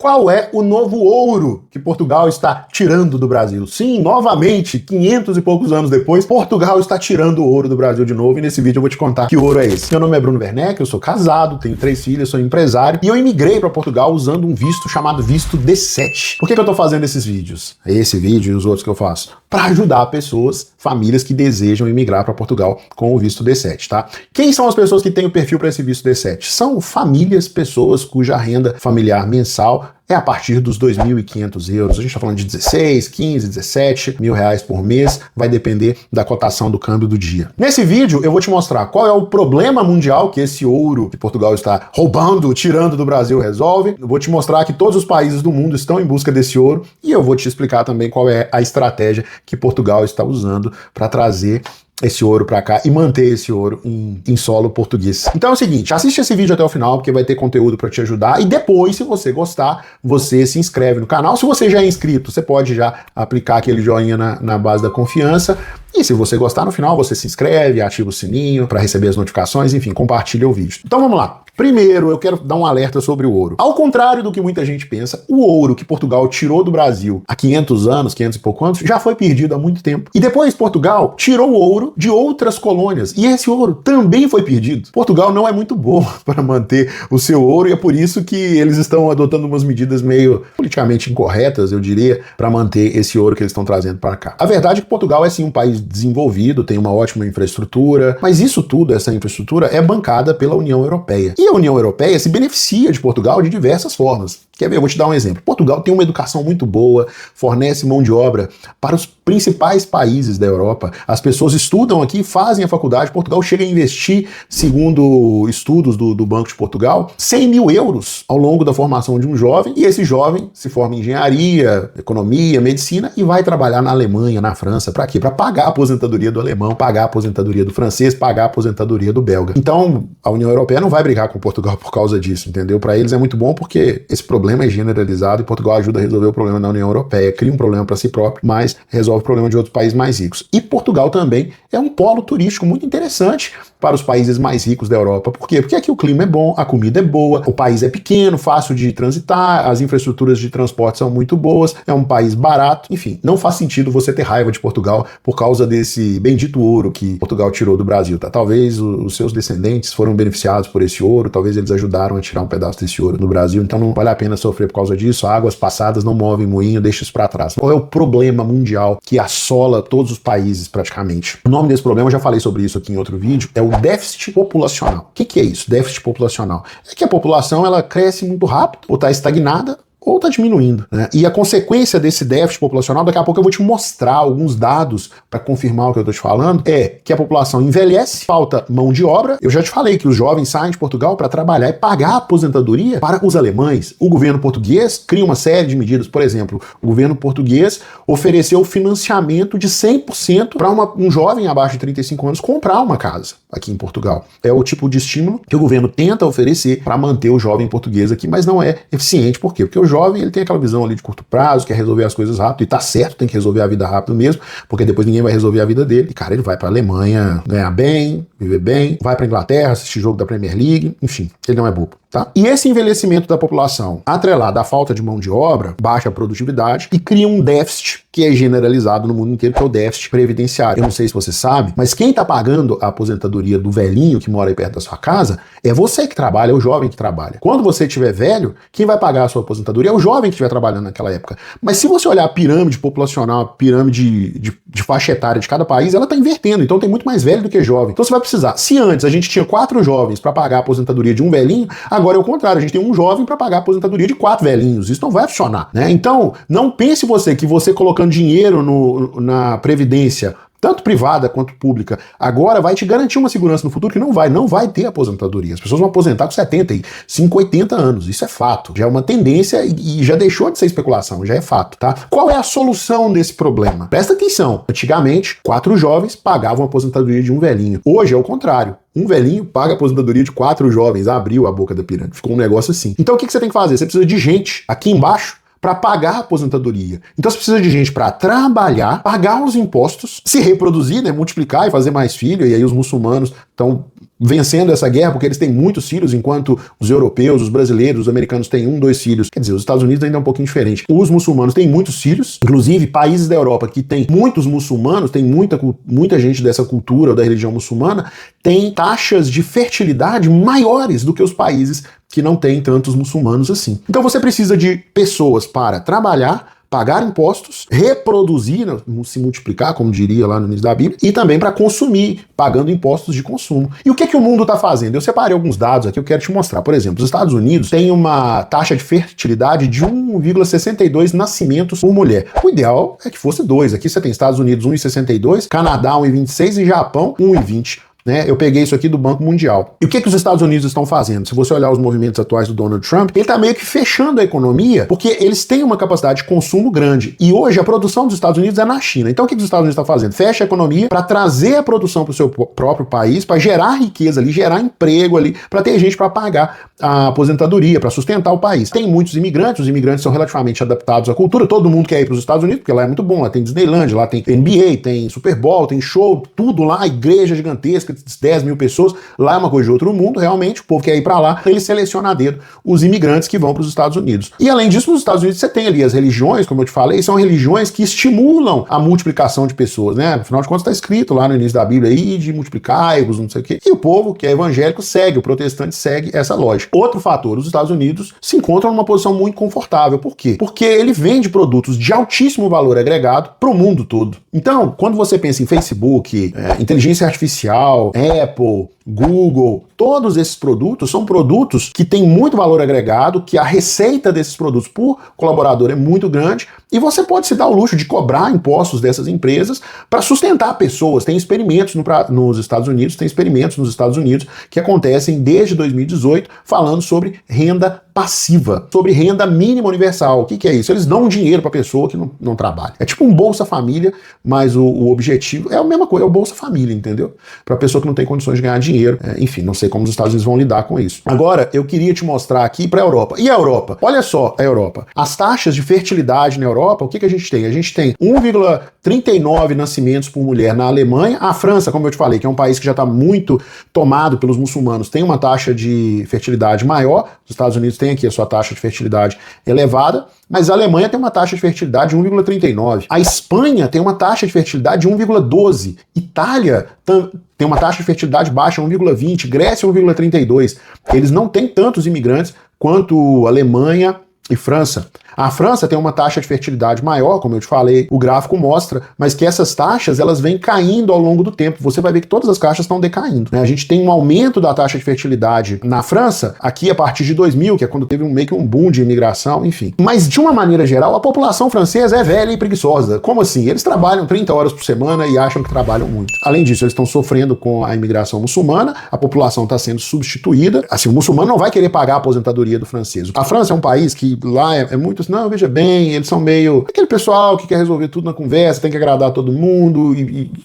Qual é o novo ouro que Portugal está tirando do Brasil? Sim, novamente, 500 e poucos anos depois, Portugal está tirando o ouro do Brasil de novo, e nesse vídeo eu vou te contar que ouro é esse. Meu nome é Bruno Werneck, eu sou casado, tenho 3 filhas, sou empresário, e eu imigrei para Portugal usando um visto chamado visto D7. Por que eu tô fazendo esses vídeos? Esse vídeo e os outros que eu faço? Para ajudar pessoas, famílias que desejam imigrar para Portugal com o visto D7, tá? Quem são as pessoas que têm o perfil para esse visto D7? São famílias, pessoas cuja renda familiar mensal é a partir dos 2.500 euros. A gente está falando de 16, 15, 17 mil reais por mês, vai depender da cotação do câmbio do dia. Nesse vídeo eu vou te mostrar qual é o problema mundial que esse ouro que Portugal está roubando, tirando do Brasil resolve. Eu vou te mostrar que todos os países do mundo estão em busca desse ouro e eu vou te explicar também qual é a estratégia que Portugal está usando para trazer esse ouro para cá e manter esse ouro em solo português. Então é o seguinte, assiste esse vídeo até o final, porque vai ter conteúdo para te ajudar, e depois, se você gostar, você se inscreve no canal. Se você já é inscrito, você pode já aplicar aquele joinha na base da confiança, e se você gostar, no final você se inscreve, ativa o sininho para receber as notificações, enfim, compartilha o vídeo. Então vamos lá. Primeiro, eu quero dar um alerta sobre o ouro. Ao contrário do que muita gente pensa, o ouro que Portugal tirou do Brasil há 500 anos, 500 e poucos anos, já foi perdido há muito tempo. E depois Portugal tirou o ouro de outras colônias, e esse ouro também foi perdido. Portugal não é muito bom para manter o seu ouro, e é por isso que eles estão adotando umas medidas meio politicamente incorretas, eu diria, para manter esse ouro que eles estão trazendo para cá. A verdade é que Portugal é sim um país desenvolvido, tem uma ótima infraestrutura, mas isso tudo, essa infraestrutura, é bancada pela União Europeia. E a União Europeia se beneficia de Portugal de diversas formas. Quer ver? Eu vou te dar um exemplo. Portugal tem uma educação muito boa, fornece mão de obra para os principais países da Europa. As pessoas estudam aqui, fazem a faculdade. Portugal chega a investir, segundo estudos do Banco de Portugal, 100 mil euros ao longo da formação de um jovem, e esse jovem se forma em engenharia, economia, medicina e vai trabalhar na Alemanha, na França. Para quê? Para pagar a aposentadoria do alemão, pagar a aposentadoria do francês, pagar a aposentadoria do belga. Então, a União Europeia não vai brigar com Portugal por causa disso, entendeu? Para eles é muito bom porque esse problema é generalizado e Portugal ajuda a resolver o problema da União Europeia, cria um problema para si próprio, mas resolve o problema de outros países mais ricos. E Portugal também é um polo turístico muito interessante para os países mais ricos da Europa. Por quê? Porque aqui o clima é bom, a comida é boa, o país é pequeno, fácil de transitar, as infraestruturas de transporte são muito boas, é um país barato, enfim, não faz sentido você ter raiva de Portugal por causa desse bendito ouro que Portugal tirou do Brasil, tá? Talvez os seus descendentes foram beneficiados por esse ouro, talvez eles ajudaram a tirar um pedaço desse ouro no Brasil, então não vale a pena sofrer por causa disso. Águas passadas não movem moinho, deixa isso para trás. Qual é o problema mundial que assola todos os países praticamente? O nome desse problema, eu já falei sobre isso aqui em outro vídeo, é o déficit populacional. O que é isso? Déficit populacional. É que a população ela cresce muito rápido, ou está estagnada, ou está diminuindo, né? E a consequência desse déficit populacional, daqui a pouco eu vou te mostrar alguns dados para confirmar o que eu estou te falando, é que a população envelhece, falta mão de obra. Eu já te falei que os jovens saem de Portugal para trabalhar e pagar a aposentadoria para os alemães. O governo português cria uma série de medidas. Por exemplo, o governo português ofereceu financiamento de 100% para um jovem abaixo de 35 anos comprar uma casa aqui em Portugal. É o tipo de estímulo que o governo tenta oferecer para manter o jovem português aqui, mas não é eficiente. Por quê? Porque o jovem ele tem aquela visão ali de curto prazo, quer resolver as coisas rápido, e tá certo, tem que resolver a vida rápido mesmo, porque depois ninguém vai resolver a vida dele. E cara, ele vai pra Alemanha ganhar bem, viver bem, vai pra Inglaterra, assistir jogo da Premier League, enfim, ele não é bobo. Tá? E esse envelhecimento da população, atrelado à falta de mão de obra, baixa produtividade, e cria um déficit que é generalizado no mundo inteiro, que é o déficit previdenciário. Eu não sei se você sabe, mas quem está pagando a aposentadoria do velhinho que mora aí perto da sua casa é você que trabalha, é o jovem que trabalha. Quando você estiver velho, quem vai pagar a sua aposentadoria é o jovem que estiver trabalhando naquela época. Mas se você olhar a pirâmide populacional, a pirâmide de faixa etária de cada país, ela está invertendo, então tem muito mais velho do que jovem. Então você vai precisar, se antes a gente tinha 4 jovens para pagar a aposentadoria de um velhinho, agora é o contrário, a gente tem um jovem para pagar a aposentadoria de 4 velhinhos. Isso não vai funcionar, né? Então, não pense você que você colocando dinheiro na previdência, tanto privada quanto pública, agora vai te garantir uma segurança no futuro que não vai ter aposentadoria. As pessoas vão aposentar com 75, 80 anos. Isso é fato. Já é uma tendência e já deixou de ser especulação, já é fato, tá? Qual é a solução desse problema? Presta atenção. Antigamente, 4 jovens pagavam a aposentadoria de um velhinho. Hoje é o contrário. Um velhinho paga a aposentadoria de 4 jovens. Abriu a boca da pirâmide. Ficou um negócio assim. Então o que você tem que fazer? Você precisa de gente aqui embaixo para pagar a aposentadoria. Então você precisa de gente para trabalhar, pagar os impostos, se reproduzir, né, multiplicar e fazer mais filhos, e aí os muçulmanos estão vencendo essa guerra porque eles têm muitos filhos, enquanto os europeus, os brasileiros, os americanos têm 1, 2 filhos. Quer dizer, os Estados Unidos ainda é um pouquinho diferente. Os muçulmanos têm muitos filhos, inclusive países da Europa que têm muitos muçulmanos, tem muita gente dessa cultura ou da religião muçulmana, tem taxas de fertilidade maiores do que os países que não têm tantos muçulmanos assim. Então você precisa de pessoas para trabalhar, pagar impostos, reproduzir, se multiplicar, como diria lá no início da Bíblia, e também para consumir, pagando impostos de consumo. E o que o mundo está fazendo? Eu separei alguns dados aqui, eu quero te mostrar. Por exemplo, os Estados Unidos têm uma taxa de fertilidade de 1,62 nascimentos por mulher. O ideal é que fosse 2. Aqui você tem Estados Unidos 1,62, Canadá 1,26 e Japão 1,20. Né? Eu peguei isso aqui do Banco Mundial. E o que os Estados Unidos estão fazendo? Se você olhar os movimentos atuais do Donald Trump, ele está meio que fechando a economia, porque eles têm uma capacidade de consumo grande. E hoje a produção dos Estados Unidos é na China. Então o que os Estados Unidos estão fazendo? Fecha a economia para trazer a produção para o seu próprio país, para gerar riqueza ali, gerar emprego ali, para ter gente para pagar a aposentadoria, para sustentar o país. Tem muitos imigrantes, os imigrantes são relativamente adaptados à cultura, todo mundo quer ir para os Estados Unidos, porque lá é muito bom, lá tem Disneyland, lá tem NBA, tem Super Bowl, tem show, tudo lá, igreja gigantesca, 10 mil pessoas, lá é uma coisa de outro mundo, realmente, o povo quer ir para lá, ele seleciona a dedo os imigrantes que vão para os Estados Unidos. E além disso, nos Estados Unidos você tem ali as religiões, como eu te falei, são religiões que estimulam a multiplicação de pessoas, né? Afinal de contas está escrito lá no início da Bíblia aí, de multiplicai-vos, não sei o quê. E o povo, que é evangélico, segue, o protestante segue essa lógica. Outro fator, os Estados Unidos se encontram numa posição muito confortável. Por quê? Porque ele vende produtos de altíssimo valor agregado para o mundo todo. Então, quando você pensa em Facebook, inteligência artificial, Apple, Google, todos esses produtos são produtos que têm muito valor agregado, que a receita desses produtos por colaborador é muito grande, e você pode se dar o luxo de cobrar impostos dessas empresas para sustentar pessoas. Tem experimentos nos Estados Unidos que acontecem desde 2018 falando sobre renda passiva, sobre renda mínima universal. O que é isso? Eles dão dinheiro para a pessoa que não trabalha. É tipo um Bolsa Família, mas o objetivo é a mesma coisa, é o Bolsa Família, entendeu? Para a pessoa que não tem condições de ganhar dinheiro. Enfim, não sei como os Estados Unidos vão lidar com isso. Agora, eu queria te mostrar aqui para a Europa. E a Europa? Olha só a Europa. As taxas de fertilidade na Europa, o que a gente tem? A gente tem 1,39 nascimentos por mulher na Alemanha. A França, como eu te falei, que é um país que já está muito tomado pelos muçulmanos, tem uma taxa de fertilidade maior. Os Estados Unidos têm aqui a sua taxa de fertilidade elevada, mas a Alemanha tem uma taxa de fertilidade de 1,39. A Espanha tem uma taxa de fertilidade de 1,12. Itália tem uma taxa de fertilidade baixa, 1,20. Grécia, 1,32. Eles não têm tantos imigrantes quanto Alemanha e França. A França tem uma taxa de fertilidade maior, como eu te falei, o gráfico mostra, mas que essas taxas elas vêm caindo ao longo do tempo. Você vai ver que todas as taxas estão decaindo, né? A gente tem um aumento da taxa de fertilidade na França, aqui a partir de 2000, que é quando teve meio que um boom de imigração, enfim. Mas de uma maneira geral, a população francesa é velha e preguiçosa. Como assim? Eles trabalham 30 horas por semana e acham que trabalham muito. Além disso, eles estão sofrendo com a imigração muçulmana, a população está sendo substituída. Assim, o muçulmano não vai querer pagar a aposentadoria do francês. A França é um país que lá é muito assim, não, veja bem, eles são meio aquele pessoal que quer resolver tudo na conversa, tem que agradar todo mundo,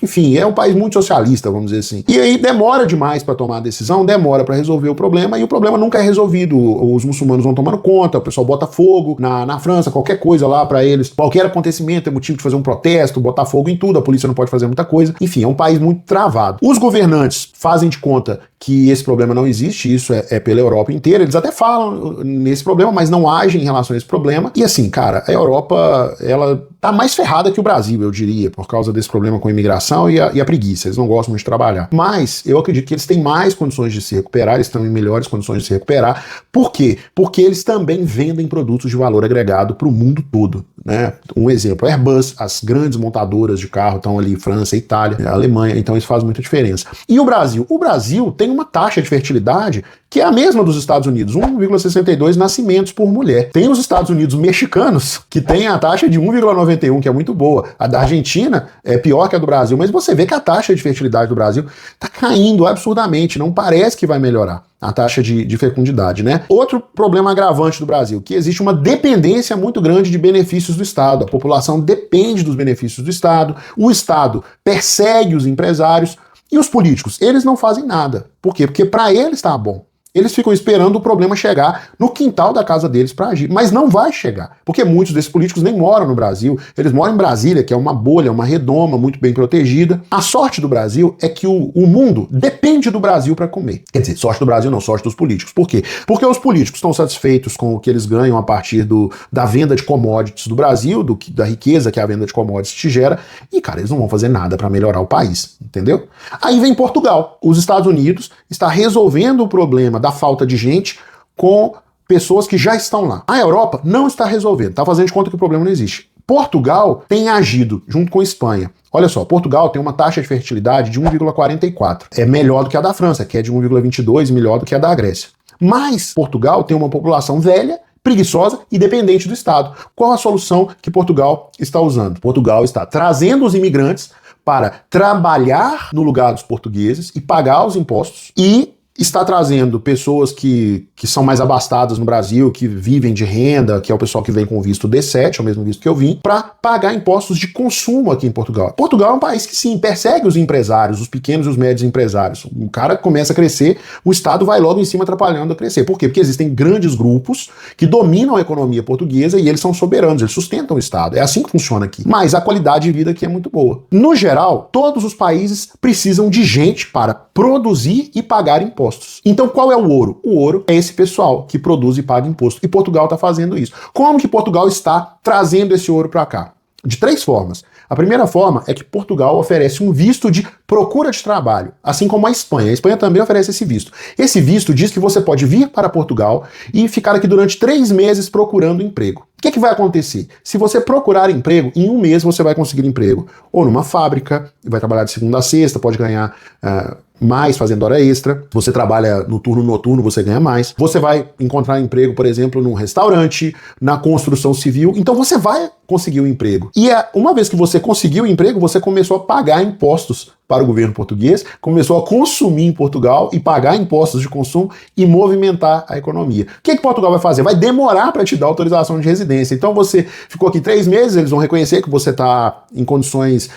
enfim, é um país muito socialista, vamos dizer assim. E aí demora demais para tomar a decisão, demora para resolver o problema, e o problema nunca é resolvido. Os muçulmanos vão tomando conta, o pessoal bota fogo na França, qualquer coisa lá para eles, qualquer acontecimento é motivo de fazer um protesto, botar fogo em tudo, a polícia não pode fazer muita coisa, enfim, é um país muito travado. Os governantes fazem de conta que esse problema não existe, isso é pela Europa inteira, eles até falam nesse problema, mas não agem em relação a esse problema. E assim, cara, a Europa, ela tá mais ferrada que o Brasil, eu diria, por causa desse problema com a imigração e a preguiça, eles não gostam muito de trabalhar. Mas eu acredito que eles têm mais condições de se recuperar, eles estão em melhores condições de se recuperar. Por quê? Porque eles também vendem produtos de valor agregado para o mundo todo, né? Um exemplo, a Airbus, as grandes montadoras de carro estão ali, França, Itália, Alemanha, então isso faz muita diferença. E o Brasil? O Brasil tem uma taxa de fertilidade que é a mesma dos Estados Unidos, 1,62 nascimentos por mulher. Tem os Estados Unidos mexicanos, que tem a taxa de 1,91, que é muito boa. A da Argentina é pior que a do Brasil, mas você vê que a taxa de fertilidade do Brasil está caindo absurdamente, não parece que vai melhorar a taxa de fecundidade, né? Outro problema agravante do Brasil, que existe uma dependência muito grande de benefícios do Estado. A população depende dos benefícios do Estado, o Estado persegue os empresários, e os políticos, eles não fazem nada. Por quê? Porque para eles tá bom. Eles ficam esperando o problema chegar no quintal da casa deles para agir, mas não vai chegar, porque muitos desses políticos nem moram no Brasil, eles moram em Brasília, que é uma bolha, uma redoma muito bem protegida. A sorte do Brasil é que o mundo depende do Brasil para comer. Quer dizer, sorte do Brasil não, sorte dos políticos. Por quê? Porque os políticos estão satisfeitos com o que eles ganham a partir da venda de commodities do Brasil, da riqueza que a venda de commodities te gera, e, cara, eles não vão fazer nada para melhorar o país, entendeu? Aí vem Portugal. Os Estados Unidos está resolvendo o problema da falta de gente com pessoas que já estão lá. A Europa não está resolvendo, está fazendo de conta que o problema não existe. Portugal tem agido junto com a Espanha. Olha só, Portugal tem uma taxa de fertilidade de 1,44. É melhor do que a da França, que é de 1,22, melhor do que a da Grécia. Mas Portugal tem uma população velha, preguiçosa e dependente do Estado. Qual a solução que Portugal está usando? Portugal está trazendo os imigrantes para trabalhar no lugar dos portugueses e pagar os impostos, e está trazendo pessoas que são mais abastadas no Brasil, que vivem de renda, que é o pessoal que vem com o visto D7, é o mesmo visto que eu vim, para pagar impostos de consumo aqui em Portugal. Portugal é um país que, sim, persegue os empresários, os pequenos e os médios empresários. O cara começa a crescer, o Estado vai logo em cima atrapalhando a crescer. Por quê? Porque existem grandes grupos que dominam a economia portuguesa e eles são soberanos, eles sustentam o Estado. É assim que funciona aqui. Mas a qualidade de vida aqui é muito boa. No geral, todos os países precisam de gente para produzir e pagar impostos. Então qual é o ouro? O ouro é esse pessoal que produz e paga imposto. E Portugal está fazendo isso. Como que Portugal está trazendo esse ouro para cá? De 3 formas. A primeira forma é que Portugal oferece um visto de procura de trabalho, assim como a Espanha. A Espanha também oferece esse visto. Esse visto diz que você pode vir para Portugal e ficar aqui durante 3 meses procurando emprego. O que vai acontecer? Se você procurar emprego, em 1 mês você vai conseguir emprego. Ou numa fábrica, vai trabalhar de segunda a sexta, pode ganhar mais fazendo hora extra. Você trabalha no turno noturno, você ganha mais. Você vai encontrar emprego, por exemplo, num restaurante, na construção civil. Então você vai conseguir um emprego. E uma vez que você conseguiu o emprego, você começou a pagar impostos para o governo português, começou a consumir em Portugal e pagar impostos de consumo e movimentar a economia. O que Portugal vai fazer? Vai demorar para te dar autorização de residência. Então você ficou aqui 3 meses, eles vão reconhecer que você está em condições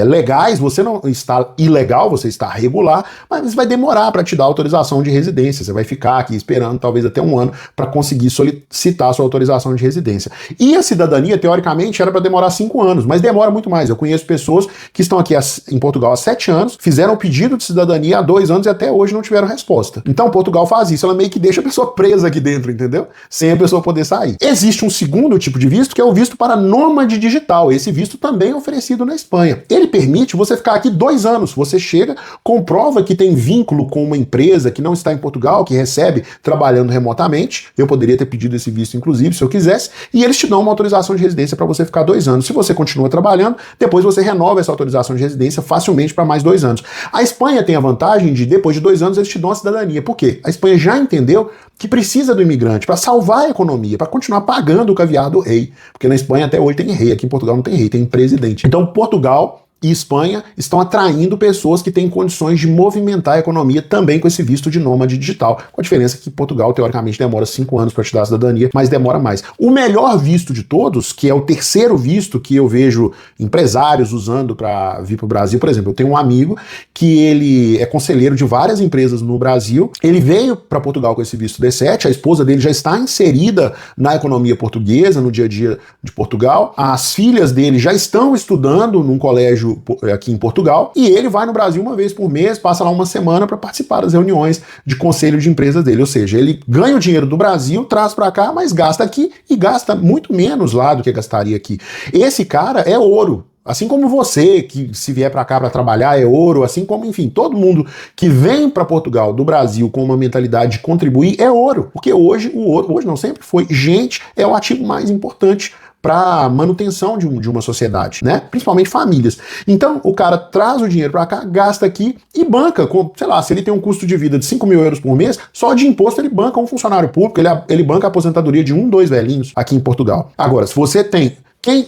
legais, você não está ilegal, você está regular, mas vai demorar para te dar autorização de residência. Você vai ficar aqui esperando talvez até 1 ano para conseguir solicitar a sua autorização de residência. E a cidadania, teoricamente, era para demorar 5 anos, mas demora muito mais. Eu conheço pessoas que estão aqui em Portugal há 7 anos, fizeram o pedido de cidadania há 2 anos e até hoje não tiveram resposta. Então Portugal faz isso, ela meio que deixa a pessoa presa aqui dentro, entendeu? Sem a pessoa poder sair. Existe um segundo tipo de visto, que é o visto para nômade digital. Esse visto também é oferecido na Espanha. Ele permite você ficar aqui 2 anos. Você chega, comprova que tem vínculo com uma empresa que não está em Portugal, que recebe trabalhando remotamente. Eu poderia ter pedido esse visto, inclusive, se eu quisesse, e eles te dão uma autorização de residência para você ficar 2 anos. Se você continua trabalhando, depois você renova essa autorização de residência facilmente para mais 2 anos. A Espanha tem a vantagem de, depois de 2 anos, eles te dão a cidadania. Por quê? A Espanha já entendeu que precisa do imigrante para salvar a economia, para continuar pagando o caviar do rei. Porque na Espanha até hoje tem rei, aqui em Portugal não tem rei, tem presidente. Então Portugal e Espanha estão atraindo pessoas que têm condições de movimentar a economia também com esse visto de nômade digital, com a diferença que Portugal, teoricamente, demora 5 anos para te dar a cidadania, mas demora mais. O melhor visto de todos, que é o terceiro visto que eu vejo empresários usando para vir para o Brasil, por exemplo, eu tenho um amigo que ele é conselheiro de várias empresas no Brasil, ele veio para Portugal com esse visto D7, a esposa dele já está inserida na economia portuguesa, no dia a dia de Portugal, as filhas dele já estão estudando num colégio aqui em Portugal, e ele vai no Brasil 1 vez por mês, passa lá 1 semana para participar das reuniões de conselho de empresas dele, ou seja, ele ganha o dinheiro do Brasil, traz para cá, mas gasta aqui e gasta muito menos lá do que gastaria aqui. Esse cara é ouro. Assim como você, que se vier para cá para trabalhar é ouro, assim como, enfim, todo mundo que vem para Portugal do Brasil com uma mentalidade de contribuir é ouro. Porque hoje, o ouro, hoje não sempre foi, gente é o ativo mais importante para manutenção de uma sociedade, né? Principalmente famílias. Então, o cara traz o dinheiro para cá, gasta aqui e banca, sei lá, se ele tem um custo de vida de 5 mil euros por mês, só de imposto ele banca um funcionário público, ele banca a aposentadoria de 1, 2 velhinhos aqui em Portugal. Agora, se você tem...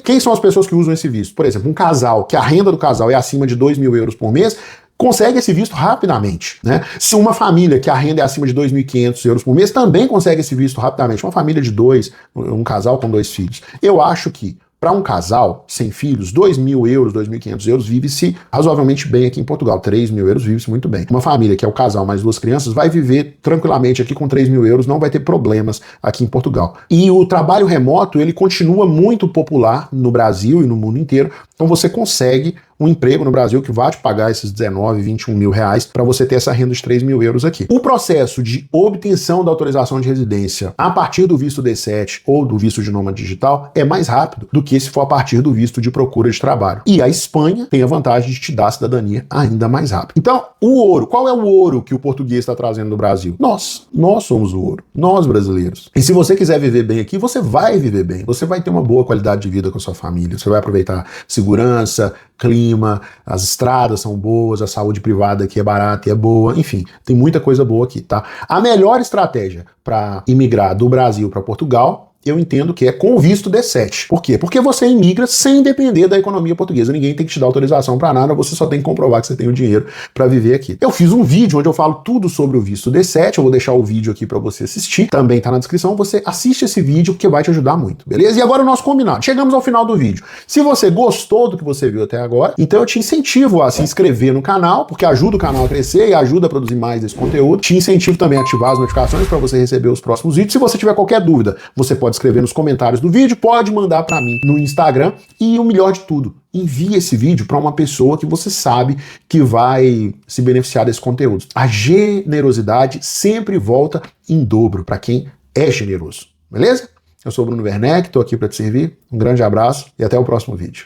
Quem são as pessoas que usam esse visto? Por exemplo, um casal, que a renda do casal é acima de 2 mil euros por mês, consegue esse visto rapidamente, né? Se uma família que a renda é acima de 2.500 euros por mês, também consegue esse visto rapidamente. Uma família de 2, um casal com 2 filhos. Eu acho que para um casal sem filhos, 2.000 euros, 2.500 euros, vive-se razoavelmente bem aqui em Portugal. 3.000 euros vive-se muito bem. Uma família que é o casal mais 2 crianças vai viver tranquilamente aqui com 3.000 euros, não vai ter problemas aqui em Portugal. E o trabalho remoto, ele continua muito popular no Brasil e no mundo inteiro, então você consegue um emprego no Brasil que vai te pagar esses 19, 21 mil reais para você ter essa renda de 3.000 euros aqui. O processo de obtenção da autorização de residência a partir do visto D7 ou do visto de nômade digital é mais rápido do que se for a partir do visto de procura de trabalho. E a Espanha tem a vantagem de te dar a cidadania ainda mais rápido. Então, o ouro, qual é o ouro que o português está trazendo no Brasil? Nós somos o ouro, nós brasileiros. E se você quiser viver bem aqui, você vai viver bem, você vai ter uma boa qualidade de vida com a sua família, você vai aproveitar segurança, clima, as estradas são boas, a saúde privada aqui é barata e é boa, enfim, tem muita coisa boa aqui, tá? A melhor estratégia para imigrar do Brasil para Portugal, eu entendo que é com o visto D7. Por quê? Porque você imigra sem depender da economia portuguesa. Ninguém tem que te dar autorização para nada, você só tem que comprovar que você tem o dinheiro para viver aqui. Eu fiz um vídeo onde eu falo tudo sobre o visto D7, eu vou deixar o vídeo aqui para você assistir, também tá na descrição, você assiste esse vídeo porque vai te ajudar muito, beleza? E agora o nosso combinado. Chegamos ao final do vídeo. Se você gostou do que você viu até agora, então eu te incentivo a se inscrever no canal, porque ajuda o canal a crescer e ajuda a produzir mais desse conteúdo. Te incentivo também a ativar as notificações para você receber os próximos vídeos. Se você tiver qualquer dúvida, você pode escrever nos comentários do vídeo, pode mandar para mim no Instagram e o melhor de tudo, envie esse vídeo para uma pessoa que você sabe que vai se beneficiar desse conteúdo. A generosidade sempre volta em dobro para quem é generoso, beleza? Eu sou o Bruno Werneck, estou aqui para te servir. Um grande abraço e até o próximo vídeo.